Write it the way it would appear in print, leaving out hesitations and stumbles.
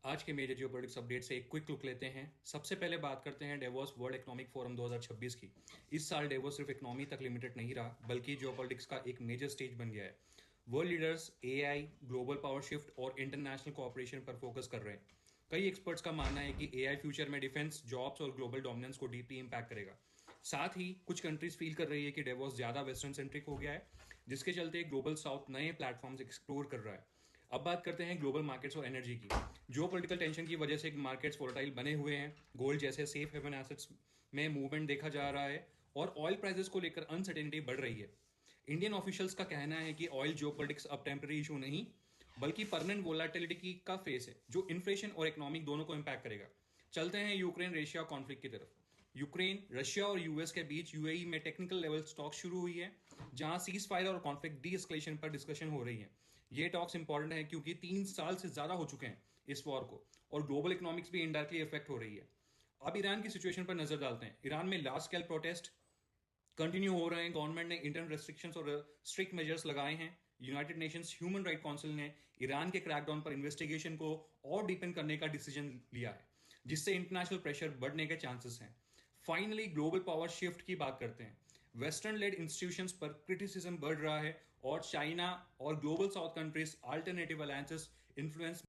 आज के major geopolitics update से एक क्विक लुक लेते हैं। सबसे पहले बात करते हैं डेवोस वर्ल्ड इकोनॉमिक फोरम 2026 की। इस साल डेवोस सिर्फ इकोनॉमी तक लिमिटेड नहीं रहा, बल्कि जियोपॉलिटिक्स का एक मेजर स्टेज बन गया है। World leaders AI, global power shift और इंटरनेशनल कोऑपरेशन पर फोकस कर रहे हैं। कई एक्सपर्ट्स का मानना है कि एआई फ्यूचर में डिफेंस, जॉब्स और ग्लोबल डोमिनेंस को डीपली इंपैक्ट करेगा। साथ ही कुछ कंट्रीज फील कर रही है कि डेवोस ज्यादा वेस्टर्न सेंट्रिक हो गया है, जिसके चलते ग्लोबल साउथ नए प्लेटफॉर्म्स एक्सप्लोर कर रहा है। अब बात करते हैं ग्लोबल मार्केट्स और एनर्जी की। जो पॉलिटिकल टेंशन की वजह से मार्केट्स वोलेटाइल बने हुए हैं। गोल्ड जैसे सेफ हेवन एसेट्स में मूवमेंट देखा जा रहा है और ऑयल प्राइसेस को लेकर अनसर्टेनिटी बढ़ रही है। इंडियन ऑफिशियल्स का कहना है कि ऑयल जियोपॉलिटिक्स अब टेम्पररी इशू नहीं, बल्कि परमानेंट वोलाटिलिटी का फेस है, जो इन्फ्लेशन और इकोनॉमिक दोनों को इंपैक्ट करेगा। चलते हैं यूक्रेन रशिया कॉन्फ्लिक्ट की तरफ। यूक्रेन, रशिया और यूएस के बीच यूएई में टेक्निकल लेवल टॉक शुरू हुई है, जहां सीज फायर और कॉन्फ्लिक्ट डी एस्केलेशन पर डिस्कशन हो रही है। ये टॉक्स इंपॉर्टेंट है क्योंकि 3 साल से ज्यादा हो चुके हैं इस वॉर को, और ग्लोबल इकोनॉमिक्स भी इनडायरेक्टली इफेक्ट हो रही है। अब ईरान की सिचुएशन पर नजर डालते हैं। ईरान में लार्ज स्केल प्रोटेस्ट कंटिन्यू हो रहे हैं। गवर्नमेंट ने इंटरनल रेस्ट्रिक्शंस और स्ट्रिक्ट मेजर्स लगाए हैं। United Nations human right council ने ईरान के क्रैकडाउन पर इन्वेस्टिगेशन को और डीपन करने का डिसीजन लिया है, जिससे इंटरनेशनल प्रेशर बढ़ने के चांसेस हैं। फाइनली ग्लोबल पावर शिफ्ट की बात करते हैं। वेस्टर्न लेड इंस्टीट्यूशंस पर क्रिटिसिज्म बढ़ रहा है और चाइना और global south countries alternative alliances influence